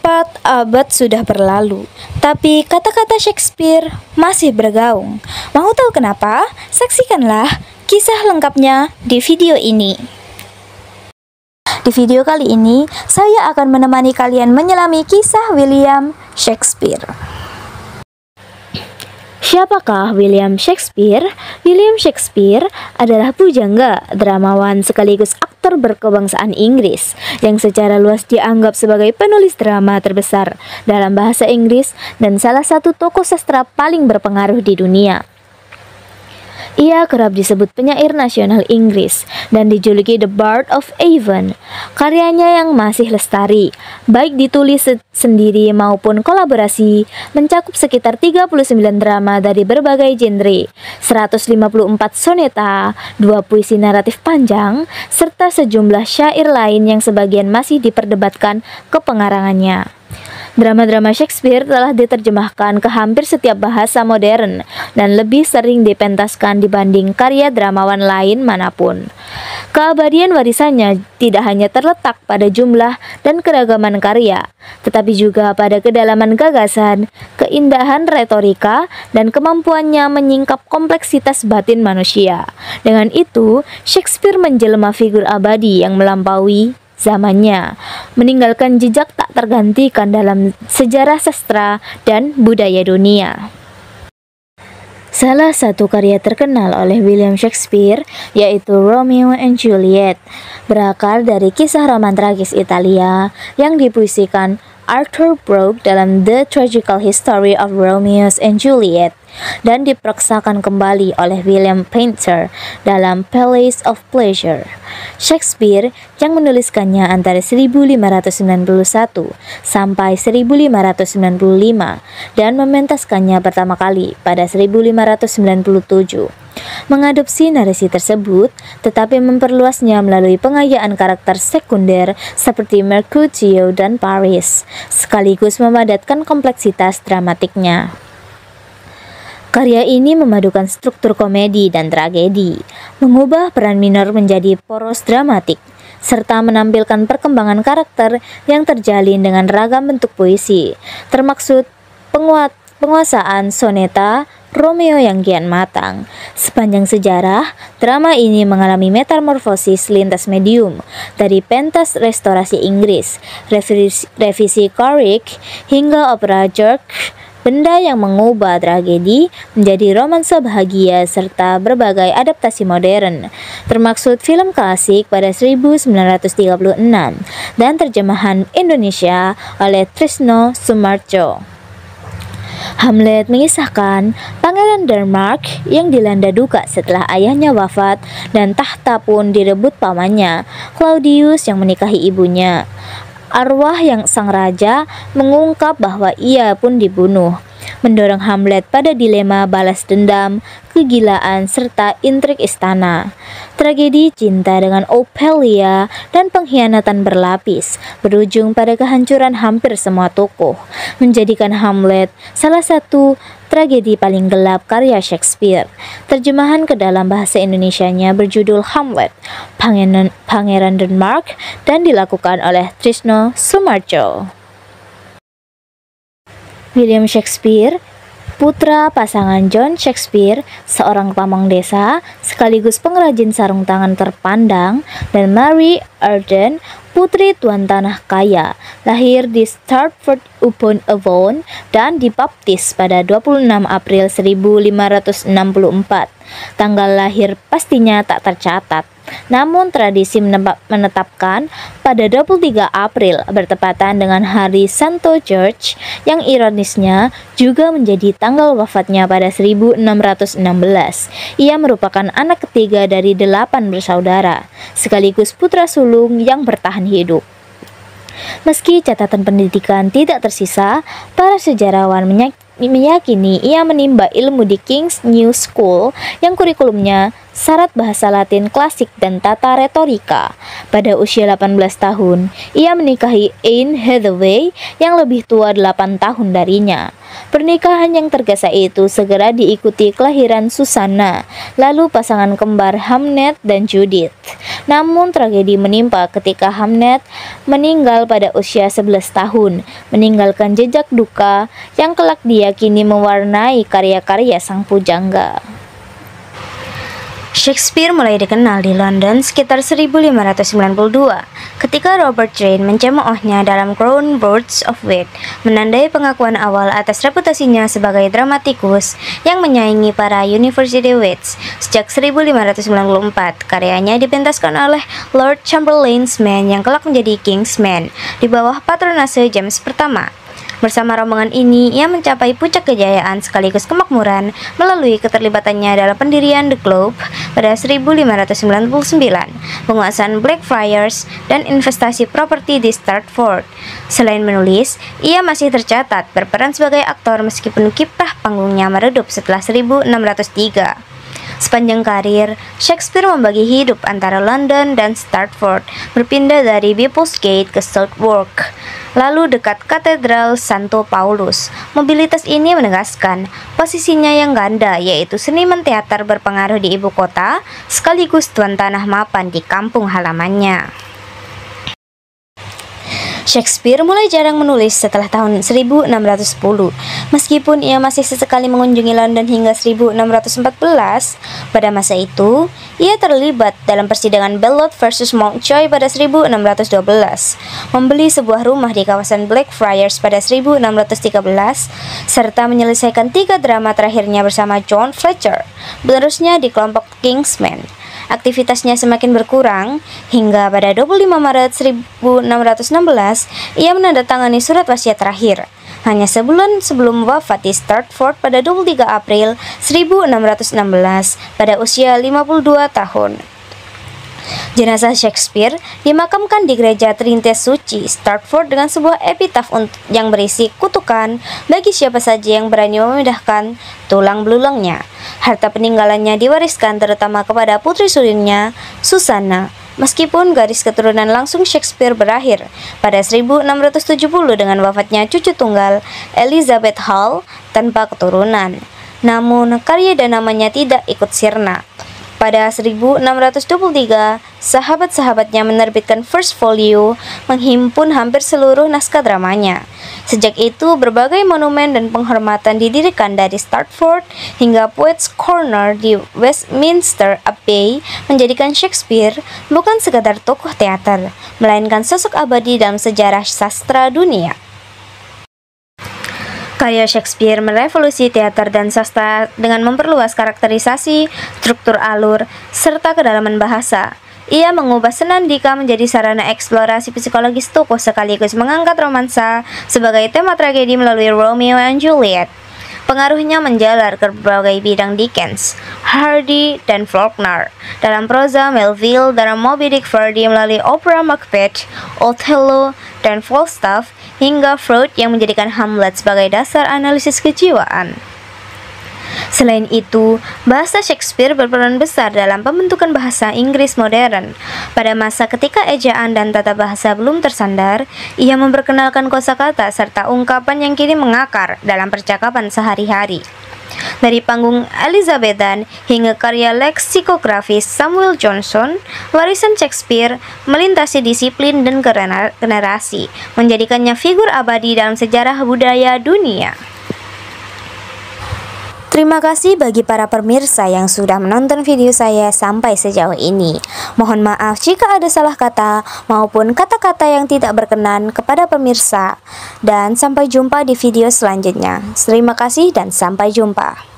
4 abad sudah berlalu, tapi kata-kata Shakespeare masih bergaung. Mau tahu kenapa? Saksikanlah kisah lengkapnya di video ini. Di video kali ini, saya akan menemani kalian menyelami kisah William Shakespeare. Siapakah William Shakespeare? William Shakespeare adalah pujangga, dramawan sekaligus aktor berkebangsaan Inggris yang secara luas dianggap sebagai penulis drama terbesar dalam bahasa Inggris dan salah satu tokoh sastra paling berpengaruh di dunia. Ia kerap disebut penyair nasional Inggris dan dijuluki The Bard of Avon. Karyanya yang masih lestari, baik ditulis sendiri maupun kolaborasi, mencakup sekitar 39 drama dari berbagai genre, 154 soneta, 2 puisi naratif panjang, serta sejumlah syair lain yang sebagian masih diperdebatkan kepengarangannya. Drama-drama Shakespeare telah diterjemahkan ke hampir setiap bahasa modern dan lebih sering dipentaskan dibanding karya dramawan lain manapun. Keabadian warisannya tidak hanya terletak pada jumlah dan keragaman karya, tetapi juga pada kedalaman gagasan, keindahan retorika, dan kemampuannya menyingkap kompleksitas batin manusia. Dengan itu, Shakespeare menjelma figur abadi yang melampaui zamannya, meninggalkan jejak tak tergantikan dalam sejarah sastra dan budaya dunia. Salah satu karya terkenal oleh William Shakespeare yaitu Romeo and Juliet, berakar dari kisah roman tragis Italia yang dipuisikan Arthur Brooke dalam The Tragical History of Romeo and Juliet dan diperaksakan kembali oleh William Painter dalam Palace of Pleasure. Shakespeare yang menuliskannya antara 1591 sampai 1595 dan mementaskannya pertama kali pada 1597. Mengadopsi narasi tersebut, tetapi memperluasnya melalui pengayaan karakter sekunder seperti Mercutio dan Paris, sekaligus memadatkan kompleksitas dramatiknya. Karya ini memadukan struktur komedi dan tragedi, mengubah peran minor menjadi poros dramatik, serta menampilkan perkembangan karakter yang terjalin dengan ragam bentuk puisi, termaksud penguasaan soneta Romeo yang kian matang. Sepanjang sejarah, drama ini mengalami metamorfosis lintas medium, dari pentas restorasi Inggris, revisi Couric, hingga opera George, benda yang mengubah tragedi menjadi romansa bahagia serta berbagai adaptasi modern, termaksud film klasik pada 1936 dan terjemahan Indonesia oleh Trisno Soemardjo. Hamlet mengisahkan Pangeran Denmark yang dilanda duka setelah ayahnya wafat dan tahta pun direbut pamannya, Claudius, yang menikahi ibunya. Arwah yang sang raja mengungkap bahwa ia pun dibunuh, mendorong Hamlet pada dilema balas dendam, kegilaan, serta intrik istana. Tragedi cinta dengan Ophelia dan pengkhianatan berlapis berujung pada kehancuran hampir semua tokoh, menjadikan Hamlet salah satu tragedi paling gelap karya Shakespeare. Terjemahan ke dalam bahasa Indonesianya berjudul Hamlet, Pangeran Denmark, dan dilakukan oleh Trisno Soemardjo. William Shakespeare, putra pasangan John Shakespeare, seorang pamong desa sekaligus pengrajin sarung tangan terpandang, dan Mary Arden, putri tuan tanah kaya, lahir di Stratford-upon-Avon dan dibaptis pada 26 April 1564. Tanggal lahir pastinya tak tercatat, namun tradisi menetapkan pada 23 April bertepatan dengan hari Santo George, yang ironisnya juga menjadi tanggal wafatnya pada 1616. Ia merupakan anak ketiga dari 8 bersaudara, sekaligus putra sulung yang bertahan hidup. Meski catatan pendidikan tidak tersisa, para sejarawan meyakini ia menimba ilmu di King's New School yang kurikulumnya syarat bahasa Latin klasik dan tata retorika. Pada usia 18 tahun, ia menikahi Anne Hathaway yang lebih tua 8 tahun darinya. Pernikahan yang tergesa itu segera diikuti kelahiran Susanna, lalu pasangan kembar Hamnet dan Judith. Namun tragedi menimpa ketika Hamnet meninggal pada usia 11 tahun, meninggalkan jejak duka yang kelak diyakini mewarnai karya-karya sang pujangga. Shakespeare mulai dikenal di London sekitar 1592 ketika Robert Greene mencemoohnya dalam Crown Words of Wit, menandai pengakuan awal atas reputasinya sebagai dramatikus yang menyaingi para University Wits. Sejak 1594, karyanya dipentaskan oleh Lord Chamberlain's Men yang kelak menjadi King's Men di bawah patronase James pertama. Bersama rombongan ini, ia mencapai puncak kejayaan sekaligus kemakmuran melalui keterlibatannya dalam pendirian The Globe pada 1599, penguasaan Blackfriars, dan investasi properti di Stratford. Selain menulis, ia masih tercatat berperan sebagai aktor meskipun kiprah panggungnya meredup setelah 1603. Sepanjang karir, Shakespeare membagi hidup antara London dan Stratford, berpindah dari Bishopsgate ke Southwark, lalu dekat Katedral Santo Paulus. Mobilitas ini menegaskan posisinya yang ganda, yaitu seniman teater berpengaruh di ibu kota, sekaligus tuan tanah mapan di kampung halamannya. Shakespeare mulai jarang menulis setelah tahun 1610. Meskipun ia masih sesekali mengunjungi London hingga 1614, pada masa itu, ia terlibat dalam persidangan Bellot versus Mountjoy pada 1612, membeli sebuah rumah di kawasan Blackfriars pada 1613, serta menyelesaikan 3 drama terakhirnya bersama John Fletcher, penerusnya di kelompok King's Men. Aktivitasnya semakin berkurang hingga pada 25 Maret 1616 ia menandatangani surat wasiat terakhir. Hanya sebulan sebelum wafat di Stratford pada 23 April 1616 pada usia 52 tahun. Jenazah Shakespeare dimakamkan di gereja Trinity Suci, Stratford dengan sebuah epitaf yang berisi kutukan bagi siapa saja yang berani memindahkan tulang belulangnya. Harta peninggalannya diwariskan terutama kepada putri sulungnya, Susanna. Meskipun garis keturunan langsung Shakespeare berakhir pada 1670 dengan wafatnya cucu tunggal Elizabeth Hall tanpa keturunan. Namun, karya dan namanya tidak ikut sirna. Pada 1623, sahabat-sahabatnya menerbitkan First Folio, menghimpun hampir seluruh naskah dramanya. Sejak itu, berbagai monumen dan penghormatan didirikan dari Stratford hingga Poets' Corner di Westminster Abbey, menjadikan Shakespeare bukan sekadar tokoh teater, melainkan sosok abadi dalam sejarah sastra dunia. Karya Shakespeare merevolusi teater dan sastra dengan memperluas karakterisasi, struktur alur, serta kedalaman bahasa. Ia mengubah senandika menjadi sarana eksplorasi psikologis tokoh sekaligus mengangkat romansa sebagai tema tragedi melalui Romeo and Juliet. Pengaruhnya menjalar ke berbagai bidang Dickens, Hardy, dan Faulkner. Dalam prosa, Melville dalam Moby Dick, Verdi melalui opera Macbeth, Othello, dan Falstaff, hingga Freud yang menjadikan Hamlet sebagai dasar analisis kejiwaan. Selain itu, bahasa Shakespeare berperan besar dalam pembentukan bahasa Inggris modern. Pada masa ketika ejaan dan tata bahasa belum tersandar, ia memperkenalkan kosakata serta ungkapan yang kini mengakar dalam percakapan sehari-hari. Dari panggung Elizabethan hingga karya leksikografis Samuel Johnson, warisan Shakespeare melintasi disiplin dan generasi, menjadikannya figur abadi dalam sejarah budaya dunia. Terima kasih bagi para pemirsa yang sudah menonton video saya sampai sejauh ini. Mohon maaf jika ada salah kata maupun kata-kata yang tidak berkenan kepada pemirsa. Dan sampai jumpa di video selanjutnya. Terima kasih dan sampai jumpa.